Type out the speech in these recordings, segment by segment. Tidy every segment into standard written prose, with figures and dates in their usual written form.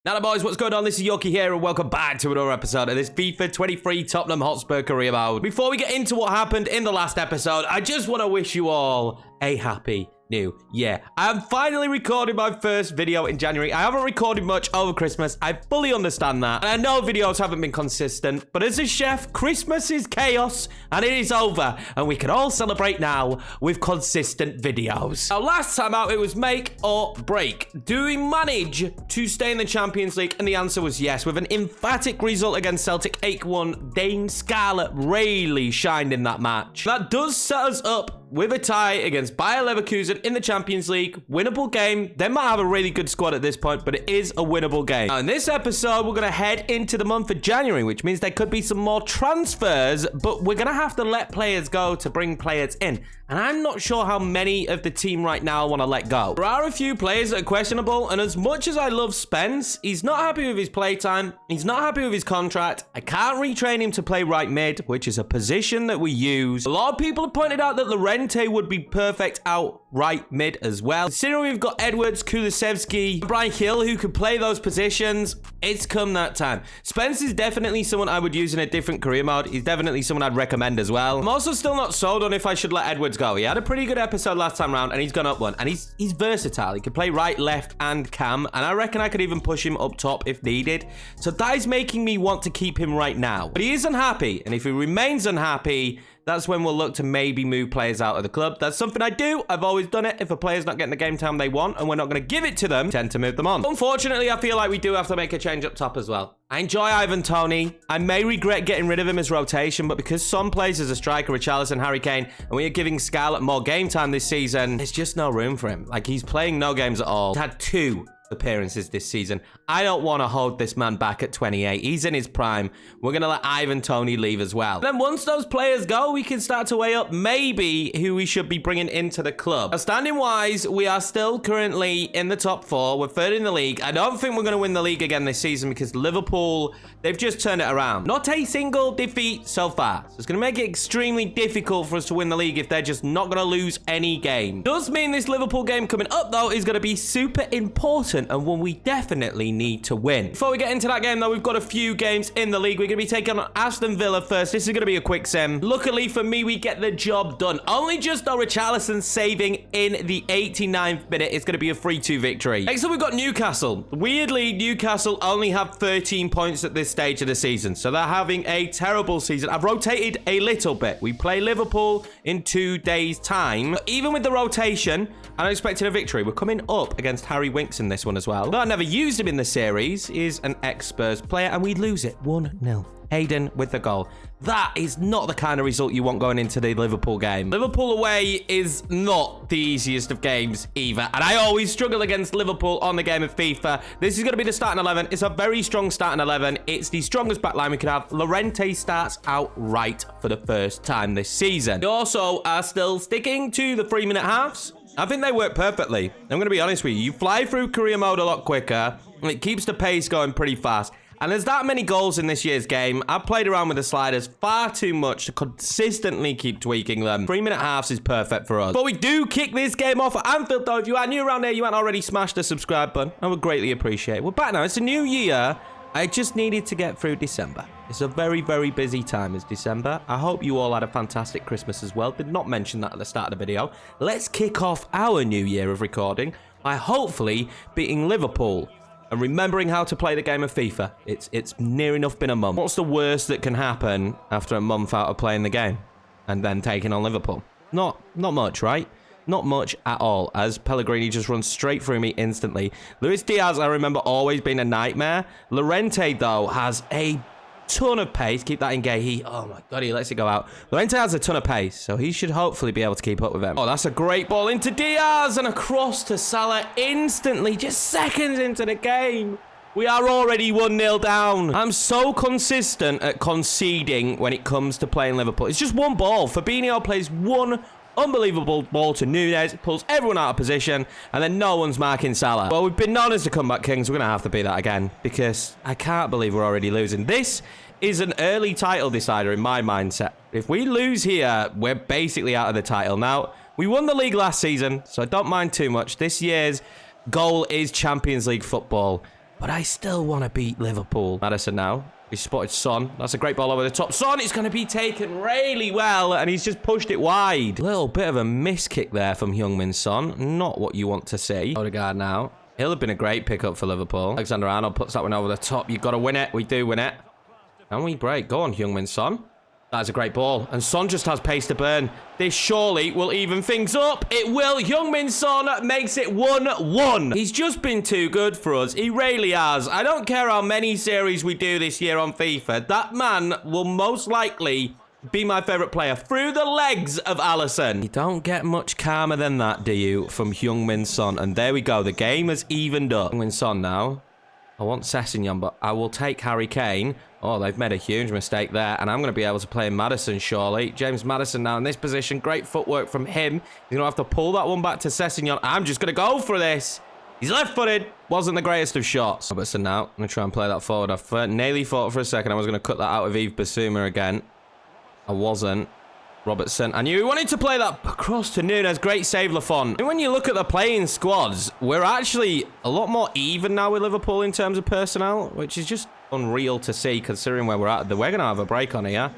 Now, boys, what's going on? This is Yorkie here, and welcome back to another episode of this FIFA 23 Tottenham Hotspur career mode. Before we get into what happened in the last episode, I just want to wish you all a happy new year. I am finally recording my first video in January. I haven't recorded much over Christmas. I fully understand that. And I know videos haven't been consistent, but as a chef, Christmas is chaos and it is over. And we can all celebrate now with consistent videos. Now, last time out, it was make or break. Do we manage to stay in the Champions League? And the answer was yes. With an emphatic result against Celtic 8-1, Dane Scarlett really shined in that match. That does set us up with a tie against Bayer Leverkusen in the Champions League. Winnable game. They might have a really good squad at this point, but it is a winnable game. Now, in this episode, we're going to head into the month of January, which means there could be some more transfers, but we're going to have to let players go to bring players in. And I'm not sure how many of the team right now want to let go. There are a few players that are questionable, and as much as I love Spence, he's not happy with his playtime. He's not happy with his contract. I can't retrain him to play right mid, which is a position that we use. A lot of people have pointed out that Llorente would be perfect out right mid as well. Considering we've got Edwards, Kulusevski, Brian Hill who could play those positions, it's come that time. Spence is definitely someone I would use in a different career mode. He's definitely someone I'd recommend as well. I'm also still not sold on if I should let Edwards go. He had a pretty good episode last time around and he's gone up one. And he's versatile. He can play right, left, and cam. And I reckon I could even push him up top if needed. So that is making me want to keep him right now. But he is unhappy. And if he remains unhappy, that's when we'll look to maybe move players out of the club. That's something I do. I've always done it. If a player's not getting the game time they want and we're not going to give it to them, tend to move them on. Unfortunately, I feel like we do have to make a change up top as well. I enjoy Ivan Toney. I may regret getting rid of him as rotation, but because some plays as a striker, Richarlison, Harry Kane, and we are giving Scarlett more game time this season, there's just no room for him. Like, he's playing no games at all. He's had 2 appearances this season. I don't want to hold this man back at 28. He's in his prime. We're going to let Ivan Toney leave as well. Then once those players go, we can start to weigh up maybe who we should be bringing into the club. Now, standing wise, we are still currently in the top 4. We're 3rd in the league. I don't think we're going to win the league again this season because Liverpool, they've just turned it around. Not a single defeat so far. So it's going to make it extremely difficult for us to win the league if they're just not going to lose any game. Does mean this Liverpool game coming up, though, is going to be super important and one we definitely need to win. Before we get into that game, though, we've got a few games in the league. We're going to be taking on Aston Villa first. This is going to be a quick sim. Luckily for me, we get the job done. Only just though Richarlison saving in the 89th minute. It's going to be a 3-2 victory. Next up, we've got Newcastle. Weirdly, Newcastle only have 13 points at this stage of the season, so they're having a terrible season. I've rotated a little bit. We play Liverpool in 2 days' time. But even with the rotation, I'm expecting a victory. We're coming up against Harry Winks in this one as well. Though I never used him in the series, is an ex-Spurs player, and we lose it 1-0. Hayden with the goal. That is not the kind of result you want going into the Liverpool game. Liverpool away is not the easiest of games either, and I always struggle against Liverpool on the game of FIFA. This is going to be the starting 11. It's a very strong starting 11. It's the strongest backline we could have. Llorente starts out right for the first time this season. We also are still sticking to the 3-minute halves. I think they work perfectly. I'm going to be honest with you. You fly through career mode a lot quicker, and it keeps the pace going pretty fast. And there's that many goals in this year's game. I've played around with the sliders far too much to consistently keep tweaking them. 3-minute halves is perfect for us. But we do kick this game off at Anfield, though. If you are new around here, you haven't already smashed the subscribe button, I would greatly appreciate it. We're back now. It's a new year. I just needed to get through December. It's a very, very busy time, it's December. I hope you all had a fantastic Christmas as well. Did not mention that at the start of the video. Let's kick off our new year of recording by hopefully beating Liverpool and remembering how to play the game of FIFA. It's near enough been a month. What's the worst that can happen after a month out of playing the game and then taking on Liverpool? Not much, right? Not much at all, as Pellegrini just runs straight through me instantly. Luis Diaz, I remember, always being a nightmare. Llorente, though, has a ton of pace. Keep that in gay. Oh my god, he lets it go out. Llorente has a ton of pace, so he should hopefully be able to keep up with him. Oh, that's a great ball into Diaz and across to Salah instantly, just seconds into the game. We are already 1-0 down. I'm so consistent at conceding when it comes to playing Liverpool. It's just one ball. Fabinho plays one unbelievable ball to Nunez, pulls everyone out of position, and then no one's marking Salah. Well, we've been known as the comeback kings. We're going to have to be that again because I can't believe we're already losing. This is an early title decider in my mindset. If we lose here, we're basically out of the title. Now, we won the league last season, so I don't mind too much. This year's goal is Champions League football. but I still want to beat Liverpool. Maddison now. He's spotted Son. That's a great ball over the top. Son, it's going to be taken really well, and he's just pushed it wide. Little bit of a miss kick there from Heung-min Son. Not what you want to see. Odegaard now. He'll have been a great pickup for Liverpool. Alexander-Arnold puts that one over the top. You've got to win it. We do win it. And we break. Go on, Heung-min Son. That's a great ball. And Son just has pace to burn. This surely will even things up. It will. Heung-min Son makes it 1-1. He's just been too good for us. He really has. I don't care how many series we do this year on FIFA. That man will most likely be my favourite player through the legs of Alisson. You don't get much calmer than that, do you, from Heung-min Son? And there we go. The game has evened up. Heung-min Son now. I want Sessegnon, but I will take Harry Kane. Oh, they've made a huge mistake there, and I'm going to be able to play Maddison, surely. James Maddison now in this position. Great footwork from him. He's going to have to pull that one back to Sessegnon. I'm just going to go for this. He's left-footed. Wasn't the greatest of shots. Robertson now. I'm going to try and play that forward. I nearly thought for a second I was going to cut that out of Yves Bissouma again. I wasn't. Robertson. I knew he wanted to play that across to Nunes. Great save, Lafont. And when you look at the playing squads, we're actually a lot more even now with Liverpool in terms of personnel, which is just unreal to see considering where we're at. We're going to have a break on here.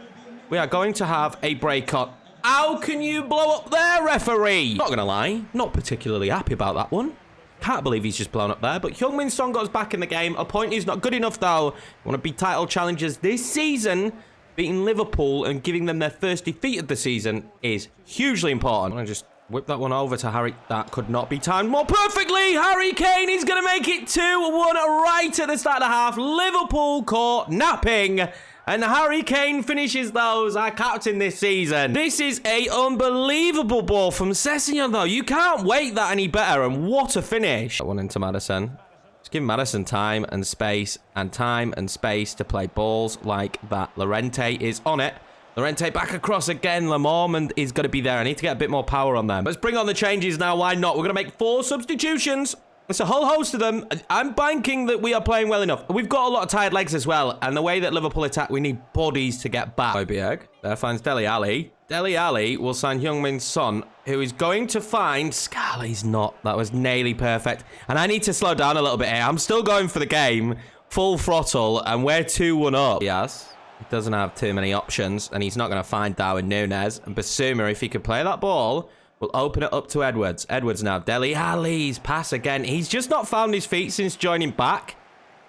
We are going to have a break on. How can you blow up there, referee? Not going to lie. Not particularly happy about that one. Can't believe he's just blown up there. But Heung-min Son goes back in the game. A point is not good enough, though. Want to be title challengers this season. Beating Liverpool and giving them their first defeat of the season is hugely important. I'm going to just whip that one over to Harry. That could not be timed more perfectly. Harry Kane is going to make it 2-1 right at the start of the half. Liverpool caught napping. And Harry Kane finishes those, our captain this season. This is a unbelievable ball from Sessegnon, though. You can't weight that any better. And what a finish. That one into Maddison. Just give Maddison time and space to play balls like that. Llorente is on it. Llorente back across again. Lamormand is going to be there. I need to get a bit more power on them. Let's bring on the changes now. Why not? We're going to make 4 substitutions. It's a whole host of them. I'm banking that we are playing well enough. We've got a lot of tired legs as well. And the way that Liverpool attack, we need bodies to get back. Obieg. There finds Dele Alli. Dele Alli will sign Heung-min Son, who is going to find... Scali's not. That was nearly perfect. And I need to slow down a little bit here. I'm still going for the game. Full throttle. And we're 2-1 up. Yes. He doesn't have too many options. And he's not going to find Darwin Nunes. And Bissouma, if he could play that ball... We'll open it up to Edwards. Edwards now. Dele Alli's pass again. He's just not found his feet since joining back.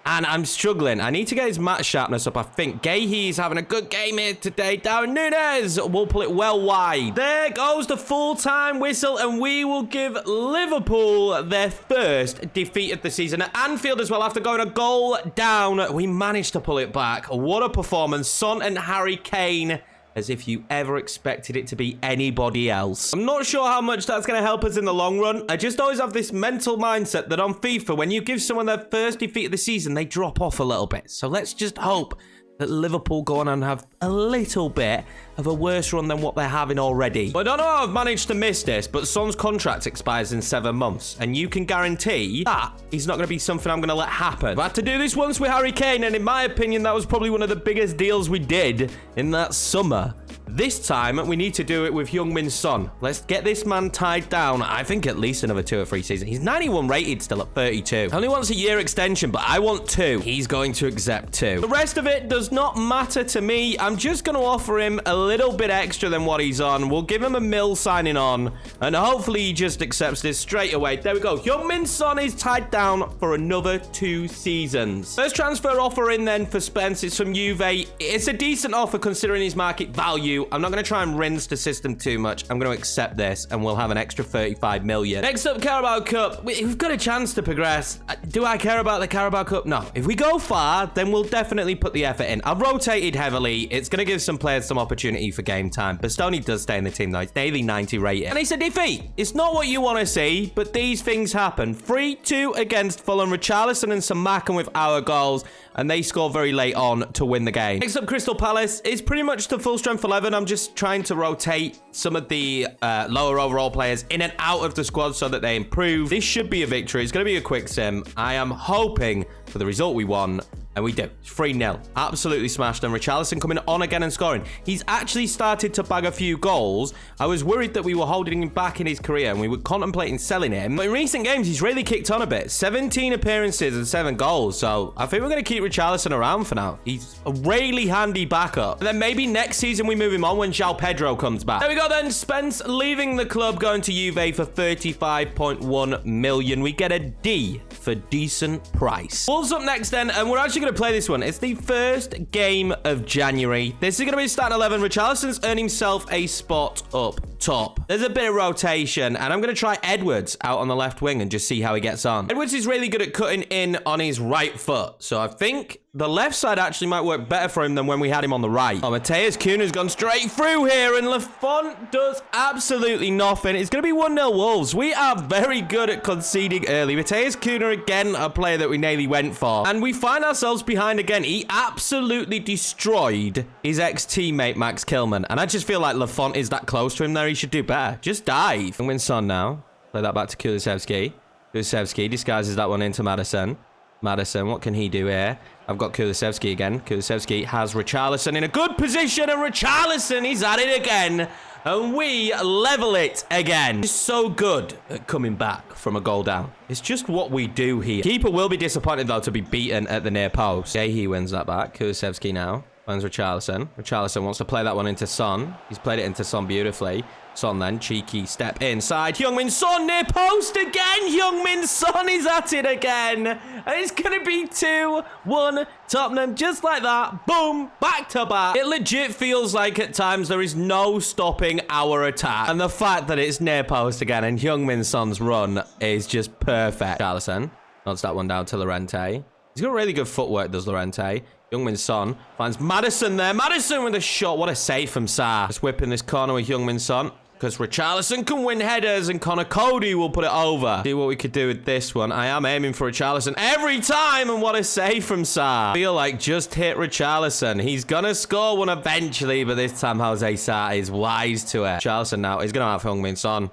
And I'm struggling. I need to get his match sharpness up, I think. Gahey's having a good game here today. Darwin Nunes will pull it well wide. There goes the full-time whistle. And we will give Liverpool their first defeat of the season at Anfield as well. After going a goal down, we managed to pull it back. What a performance. Son and Harry Kane... as if you ever expected it to be anybody else. I'm not sure how much that's going to help us in the long run. I just always have this mental mindset that on FIFA, when you give someone their first defeat of the season, they drop off a little bit. So let's just hope that Liverpool go on and have a little bit of a worse run than what they're having already. I don't know how I've managed to miss this, but Son's contract expires in 7 months, and you can guarantee that he's not going to be something I'm going to let happen. I've had to do this once with Harry Kane, and in my opinion, that was probably one of the biggest deals we did in that summer. This time, we need to do it with Heung-min Son. Let's get this man tied down. I think at least another 2 or 3 seasons. He's 91 rated still at 32. Only wants a year extension, but I want 2. He's going to accept 2. The rest of it does not matter to me. I'm just going to offer him a little bit extra than what he's on. We'll give him a mil signing on, and hopefully he just accepts this straight away. There we go. Heung-min Son is tied down for another 2 seasons. First transfer offer in then for Spence is from Juve. It's a decent offer considering his market value. I'm not going to try and rinse the system too much. I'm going to accept this, and we'll have an extra 35 million. Next up, Carabao Cup. We've got a chance to progress. Do I care about the Carabao Cup? No. If we go far, then we'll definitely put the effort in. I've rotated heavily. It's going to give some players some opportunity for game time. Bastoni does stay in the team, though. He's daily 90 rated. And it's a defeat. It's not what you want to see, but these things happen. 3-2 against Fulham. Richarlison and Samakan with our goals, and they score very late on to win the game. Next up, Crystal Palace. It's pretty much the full strength 11. I'm just trying to rotate some of the lower overall players in and out of the squad so that they improve. This should be a victory. It's going to be a quick sim. I am hoping for the result we want. And we do. 3-0. Absolutely smashed. And Richarlison coming on again and scoring. He's actually started to bag a few goals. I was worried that we were holding him back in his career and we were contemplating selling him. But in recent games, he's really kicked on a bit. 17 appearances and 7 goals. So I think we're going to keep Richarlison around for now. He's a really handy backup. And then maybe next season we move him on when João Pedro comes back. There we go then. Spence leaving the club, going to Juve for 35.1 million. We get a D for decent price. Wolves up next then, and we're actually going to play this one. It's the first game of January. This is going to be starting 11. Richarlison's earned himself a spot up top. There's a bit of rotation, and I'm going to try Edwards out on the left wing and just see how he gets on. Edwards is really good at cutting in on his right foot, so I think the left side actually might work better for him than when we had him on the right. Oh, Matheus Cunha's gone straight through here, and Lafont does absolutely nothing. It's going to be 1-0 Wolves. We are very good at conceding early. Matheus Cunha, again, a player that we nearly went for. And we find ourselves behind again. He absolutely destroyed his ex-teammate, Max Kilman. And I just feel like Lafont is that close to him there. He should do better. Just dive. And win Son now. Play that back to Kulusevski. Kulusevski disguises that one into Maddison. Maddison, what can he do here? I've got Kulusevski again. Kulusevski has Richarlison in a good position, and Richarlison, he's at it again. And we level it again. He's so good at coming back from a goal down. It's just what we do here. Keeper will be disappointed, though, to be beaten at the near post. Okay, he wins that back. Kulusevski now. Finds Richarlison. Richarlison wants to play that one into Son. He's played it into Son beautifully. Son then, cheeky step inside. Heung-min Son near post again. Heung-min Son is at it again. And it's going to be 2-1 Tottenham. Just like that. Boom. Back to back. It legit feels like at times there is no stopping our attack. And the fact that it's near post again and Heung-min Son's run is just perfect. Richarlison nods that one down to Llorente. He's got really good footwork, does Llorente. Heung-min Son finds Maddison there. Maddison with a shot. What a save from Sarr. Just whipping this corner with Heung-min Son, because Richarlison can win headers and Cody will put it over. See what we could do with this one. I am aiming for Richarlison every time, and what a save from Sarr. I feel like just hit Richarlison. He's going to score one eventually, but this time Jose Sarr is wise to it. Richarlison now is going to have Heung-min Son.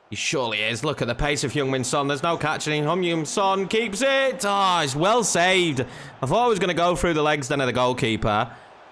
He surely is. Look at the pace of Heung-min Son. There's no catching. Heung-min Son keeps it. Oh, it's well saved. I thought I was going to go through the legs then of the goalkeeper.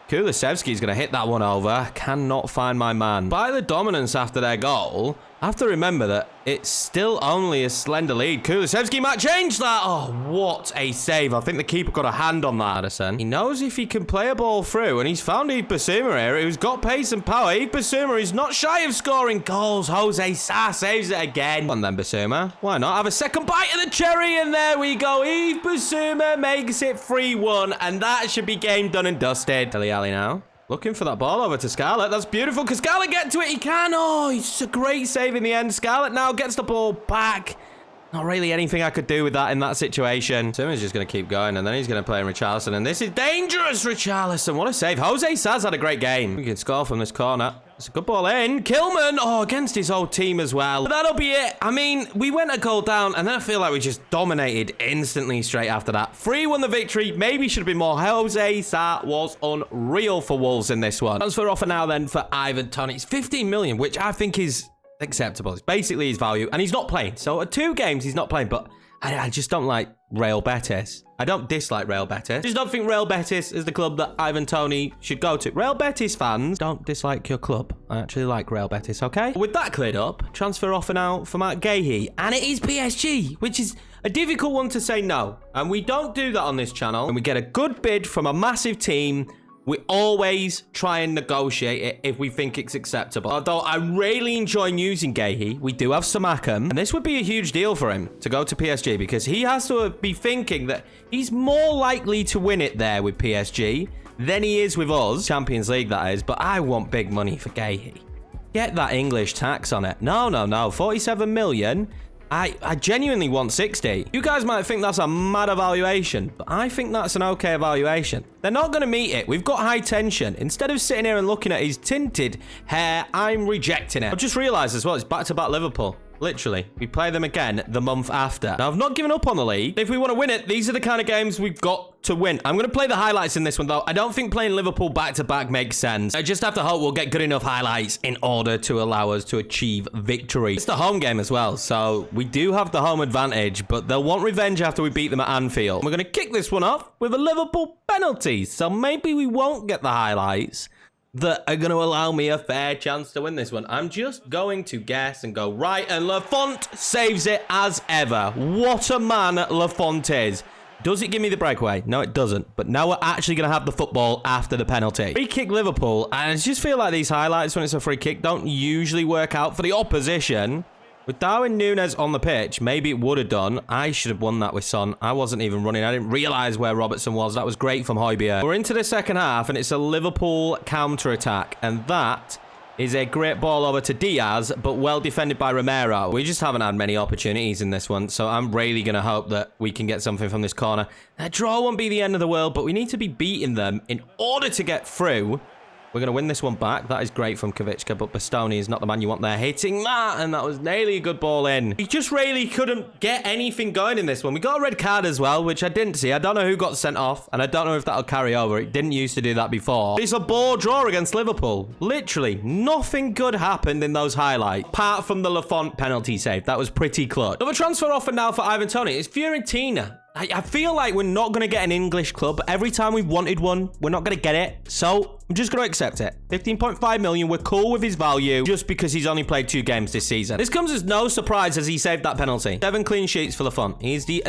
Kulusevski's going to hit that one over. Cannot find my man. By the dominance after their goal, I have to remember that it's still only a slender lead. Kulusevski might change that. Oh, what a save. I think the keeper got a hand on that. Addison. He knows if he can play a ball through, and he's found Yves Bissouma here, who's got pace and power. Yves Bissouma is not shy of scoring goals. Jose Sarr saves it again. Come on then, Bissouma. Why not? Have a second bite of the cherry, and there we go. Yves Bissouma makes it 3-1, and that should be game done and dusted. Dele Alli now. Looking for that ball over to Scarlett. That's beautiful. Can Scarlett get to it? He can. Oh, it's a great save in the end. Scarlett now gets the ball back. Not really anything I could do with that in that situation. Timmer's just going to keep going, and then he's going to play in Richarlison. And this is dangerous, Richarlison. What a save. Jose Sarr's had a great game. We can score from this corner. It's a good ball in. Kilman. Oh, against his old team as well. But that'll be it. I mean, we went a goal down, and then I feel like we just dominated instantly straight after that. 3-1 the victory. Maybe should have been more. Jose Sarr was unreal for Wolves in this one. Transfer offer now then for Ivan Toney. It's 15 million, which I think is acceptable. It's basically his value, and he's not playing. So at 2 games, he's not playing, but I just don't like Real Betis. I don't dislike Real Betis. I just don't think Real Betis is the club that Ivan Toney should go to. Real Betis fans, don't dislike your club. I actually like Real Betis, okay? With that cleared up, transfer offer now for Marc Guéhi, and it is PSG, which is a difficult one to say no. And we don't do that on this channel. And we get a good bid from a massive team, we always try and negotiate it if we think it's acceptable. Although I really enjoy using Guéhi, we do have Samakam, and this would be a huge deal for him to go to PSG because he has to be thinking that he's more likely to win it there with PSG than he is with us. Champions League, that is, but I want big money for Guéhi. Get that English tax on it. No. 47 million. I genuinely want 60. You guys might think that's a mad evaluation, but I think that's an okay evaluation. They're not going to meet it. We've got high tension. Instead of sitting here and looking at his tinted hair, I'm rejecting it. I've just realised as well, it's back-to-back Liverpool. Literally. We play them again the month after. Now, I've not given up on the league. If we want to win it, these are the kind of games we've got to win. I'm going to play the highlights in this one, though. I don't think playing Liverpool back-to-back makes sense. I just have to hope we'll get good enough highlights in order to allow us to achieve victory. It's the home game as well, so we do have the home advantage, but they'll want revenge after we beat them at Anfield. We're going to kick this one off with a Liverpool penalty, so maybe we won't get the highlights that are going to allow me a fair chance to win this one. I'm just going to guess and go right, and Lafont saves it as ever. What a man Lafont is. Does it give me the breakaway? No, it doesn't. But now we're actually going to have the football after the penalty. Free kick Liverpool, and I just feel like these highlights when it's a free kick don't usually work out for the opposition. With Darwin Núñez on the pitch, maybe it would have done. I should have won that with Son. I wasn't even running. I didn't realise where Robertson was. That was great from Højbjerg. We're into the second half, and it's a Liverpool counter-attack. And that is a great ball over to Diaz, but well defended by Romero. We just haven't had many opportunities in this one, so I'm really going to hope that we can get something from this corner. That draw won't be the end of the world, but we need to be beating them in order to get through. We're going to win this one back. That is great from Kavicka, but Bastoni is not the man you want there hitting that, and that was nearly a good ball in. He just really couldn't get anything going in this one. We got a red card as well, which I didn't see. I don't know who got sent off, and I don't know if that'll carry over. It didn't used to do that before. It's a bore draw against Liverpool. Literally, nothing good happened in those highlights, apart from the Lafont penalty save. That was pretty clutch. Another transfer offer now for Ivan Toney. It's Fiorentina. I feel like we're not going to get an English club. Every time we've wanted one, we're not going to get it. So I'm just going to accept it. 15.5 million. We're cool with his value just because he's only played 2 games this season. This comes as no surprise as he saved that penalty. 7 clean sheets for Lafont. He's the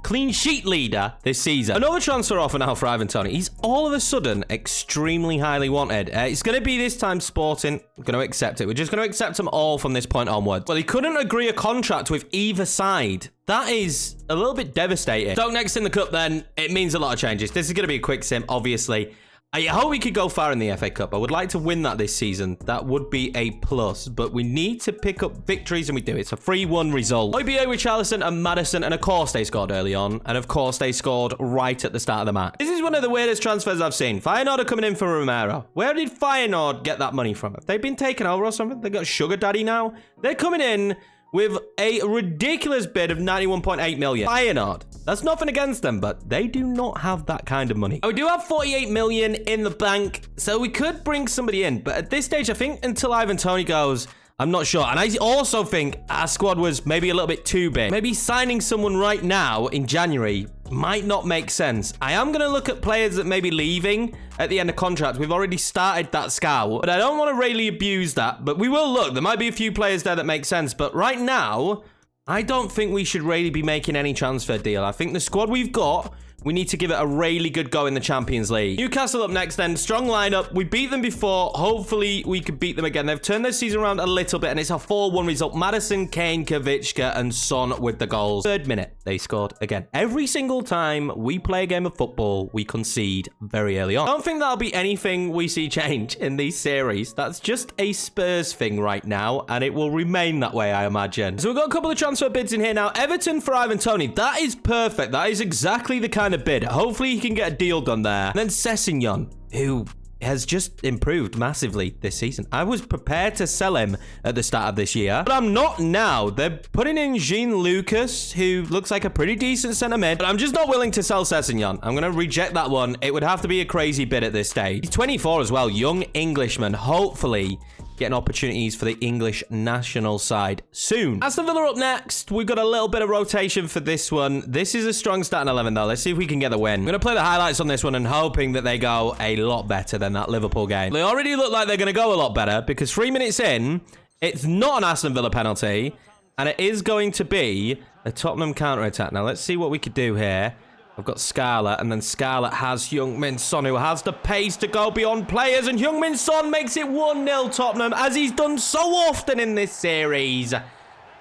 clean sheet leader this season. Another transfer offer now for Ivan Toney. He's all of a sudden extremely highly wanted. It's going to be this time Sporting. We're going to accept it. We're just going to accept them all from this point onwards. Well, he couldn't agree a contract with either side. That is a little bit devastating. So next in the cup then, it means a lot of changes. This is going to be a quick sim, obviously. I hope we could go far in the FA Cup. I would like to win that this season. That would be a plus, but we need to pick up victories, and we do. It's a 3-1 result. Højbjerg, Richarlison, and Maddison, and of course they scored early on, and of course they scored right at the start of the match. This is one of the weirdest transfers I've seen. Feyenoord are coming in for Romero. Where did Feyenoord get that money from? Have they been taken over or something? They got Sugar Daddy now? They're coming in with a ridiculous bid of 91.8 million. Feyenoord. That's nothing against them, but they do not have that kind of money. We do have 48 million in the bank, so we could bring somebody in. But at this stage, I think until Ivan Toney goes, I'm not sure. And I also think our squad was maybe a little bit too big. Maybe signing someone right now in January might not make sense. I am going to look at players that may be leaving at the end of contract. We've already started that scout, but I don't want to really abuse that. But we will look. There might be a few players there that make sense. But right now, I don't think we should really be making any transfer deal. I think the squad we've got, we need to give it a really good go in the Champions League. Newcastle up next then. Strong lineup. We beat them before. Hopefully, we could beat them again. They've turned their season around a little bit, and it's a 4-1 result. Maddison, Kane, Kavicka, and Son with the goals. 3rd minute, they scored again. Every single time we play a game of football, we concede very early on. I don't think that'll be anything we see change in these series. That's just a Spurs thing right now, and it will remain that way, I imagine. So we've got a couple of transfer bids in here now. Everton for Ivan Toney. That is perfect. That is exactly the kind of bid. Hopefully he can get a deal done there. And then Sessegnon, who has just improved massively this season. I was prepared to sell him at the start of this year, but I'm not now. They're putting in Jean Lucas, who looks like a pretty decent centre mid, but I'm just not willing to sell Sessegnon. I'm going to reject that one. It would have to be a crazy bid at this stage. He's 24 as well, young Englishman. Hopefully getting opportunities for the English national side soon. Aston Villa up next. We've got a little bit of rotation for this one. This is a strong starting 11 though. Let's see if we can get the win. I'm going to play the highlights on this one and hoping that they go a lot better than that Liverpool game. They already look like they're going to go a lot better because 3 minutes in, it's not an Aston Villa penalty and it is going to be a Tottenham counter-attack. Now let's see what we could do here. I've got Scarlett, and then Scarlett has Heung-min Son, who has the pace to go beyond players, and Heung-min Son makes it 1-0 Tottenham, as he's done so often in this series.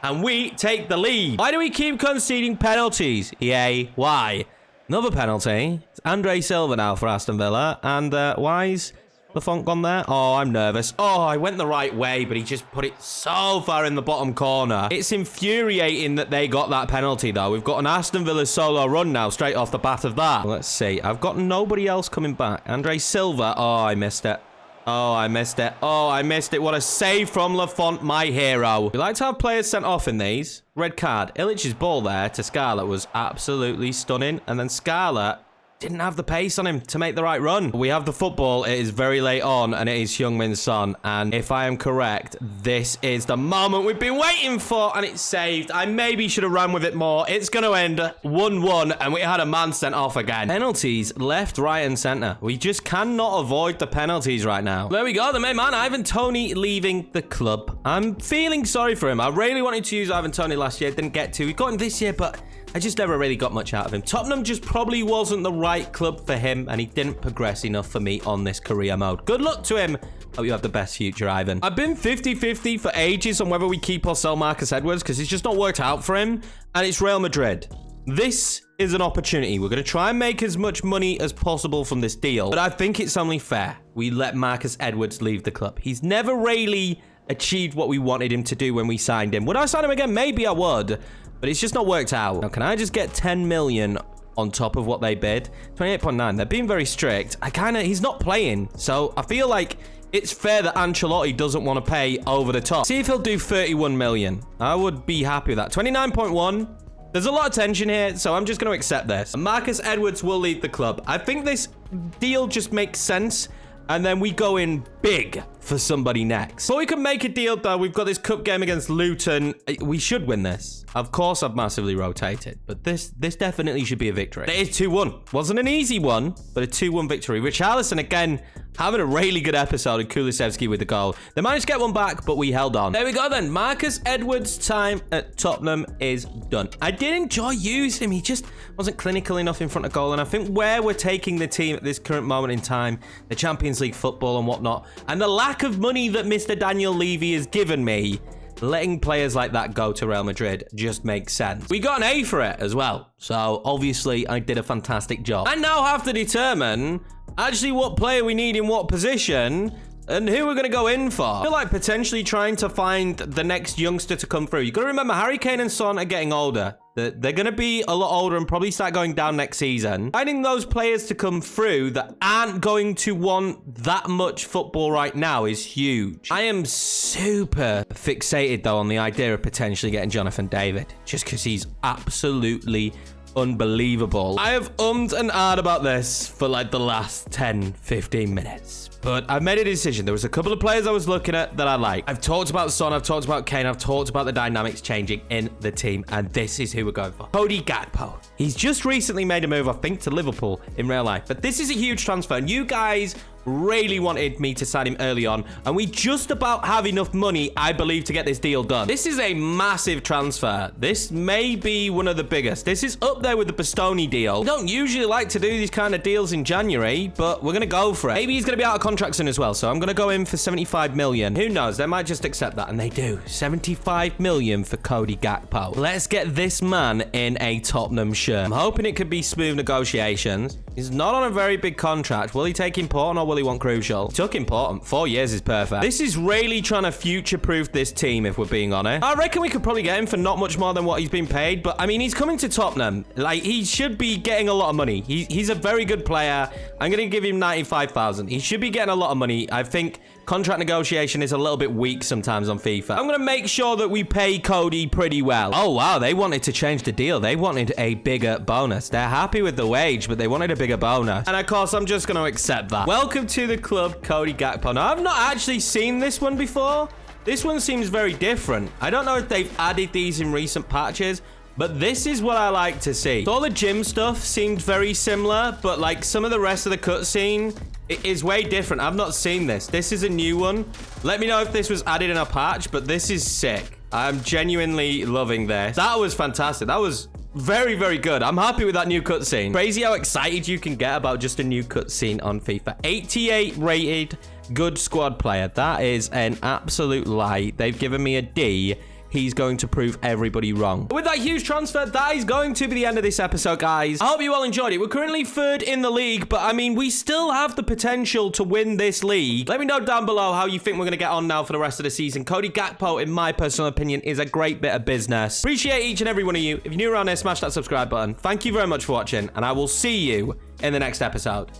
And we take the lead. Why do we keep conceding penalties? Yay, why? Another penalty. It's Andre Silva now for Aston Villa, and why's Lafont gone there? Oh, I'm nervous. Oh, I went the right way, but he just put it so far in the bottom corner. It's infuriating that they got that penalty, though. We've got an Aston Villa solo run now, straight off the bat of that. Let's see. I've got nobody else coming back. Andre Silva. Oh, I missed it. Oh, I missed it. Oh, I missed it. What a save from Lafont, my hero. We like to have players sent off in these. Red card. Illich's ball there to Scarlett was absolutely stunning. And then Scarlett didn't have the pace on him to make the right run. We have the football. It is very late on, and it is Heung-min Son. And if I am correct, this is the moment we've been waiting for, and it's saved. I maybe should have run with it more. It's going to end 1-1, and we had a man sent off again. Penalties left, right, and center. We just cannot avoid the penalties right now. There we go. The main man, Ivan Toney, leaving the club. I'm feeling sorry for him. I really wanted to use Ivan Toney last year. Didn't get to. We got him this year, but I just never really got much out of him. Tottenham just probably wasn't the right club for him, and he didn't progress enough for me on this career mode. Good luck to him. Hope you have the best future, Ivan. I've been 50-50 for ages on whether we keep or sell Marcus Edwards because it's just not worked out for him, and it's Real Madrid. This is an opportunity. We're going to try and make as much money as possible from this deal, but I think it's only fair we let Marcus Edwards leave the club. He's never really achieved what we wanted him to do when we signed him. Would I sign him again? Maybe I would. But it's just not worked out. Now, can I just get 10 million on top of what they bid? 28.9. They're being very strict. He's not playing. So I feel like it's fair that Ancelotti doesn't want to pay over the top. See if he'll do 31 million. I would be happy with that. 29.1. There's a lot of tension here, so I'm just going to accept this. Marcus Edwards will leave the club. I think this deal just makes sense. And then we go in big for somebody next. But we can make a deal, though. We've got this cup game against Luton. We should win this. Of course, I've massively rotated. But this definitely should be a victory. It is 2-1. Wasn't an easy one, but a 2-1 victory. Richarlison, again, having a really good episode. And Kulusevski with the goal. They managed to get one back, but we held on. There we go, then. Marcus Edwards' time at Tottenham is done. I did enjoy using him. He just wasn't clinical enough in front of goal. And I think where we're taking the team at this current moment in time, the Champions League football and whatnot, and the lack of money that Mr. Daniel Levy has given me, letting players like that go to Real Madrid just makes sense. We got an A for it as well. So obviously I did a fantastic job. I now have to determine actually what player we need in what position and who we're going to go in for. I feel like potentially trying to find the next youngster to come through. You got to remember, Harry Kane and Son are getting older. They're going to be a lot older and probably start going down next season. Finding those players to come through that aren't going to want that much football right now is huge. I am super fixated, though, on the idea of potentially getting Jonathan David, just because he's absolutely unbelievable. I have ummed and ahed about this for like the last 10-15 minutes. But I've made a decision. There was a couple of players I was looking at that I like. I've talked about Son, I've talked about Kane, I've talked about the dynamics changing in the team, and this is who we're going for. Cody Gakpo. He's just recently made a move, I think, to Liverpool in real life. But this is a huge transfer, and you guys really wanted me to sign him early on, and we just about have enough money, I believe, to get this deal done. This is a massive transfer. This may be one of the biggest. This is up there with the Bastoni deal. We don't usually like to do these kind of deals in January, but we're going to go for it. Maybe he's going to be out of contract soon as well, so I'm going to go in for 75 million. Who knows? They might just accept that, and they do. 75 million for Cody Gakpo. Let's get this man in a Tottenham shirt. I'm hoping it could be smooth negotiations. He's not on a very big contract. Will he take important or will he want crucial? He took important. 4 years is perfect. This is really trying to future-proof this team, if we're being honest. I reckon we could probably get him for not much more than what he's been paid, but I mean, he's coming to Tottenham. Like, he should be getting a lot of money. He's a very good player. I'm going to give him 95,000. He should be getting a lot of money. I think contract negotiation is a little bit weak sometimes on FIFA. I'm going to make sure that we pay Cody pretty well. Oh, wow. They wanted to change the deal. They wanted a bigger bonus. They're happy with the wage, but they wanted a bigger bonus. And of course, I'm just going to accept that. Welcome to the club, Cody Gakpo. Now, I've not actually seen this one before. This one seems very different. I don't know if they've added these in recent patches, but this is what I like to see. So all the gym stuff seemed very similar, but like some of the rest of the cutscene, it is way different. I've not seen this. This is a new one. Let me know if this was added in a patch, but this is sick. I'm genuinely loving this. That was fantastic. That was very, very good. I'm happy with that new cutscene. Crazy how excited you can get about just a new cutscene on FIFA. 88 rated, good squad player. That is an absolute lie. They've given me a D. He's going to prove everybody wrong. With that huge transfer, that is going to be the end of this episode, guys. I hope you all enjoyed it. We're currently third in the league, but I mean, we still have the potential to win this league. Let me know down below how you think we're going to get on now for the rest of the season. Cody Gakpo, in my personal opinion, is a great bit of business. Appreciate each and every one of you. If you're new around here, smash that subscribe button. Thank you very much for watching, and I will see you in the next episode.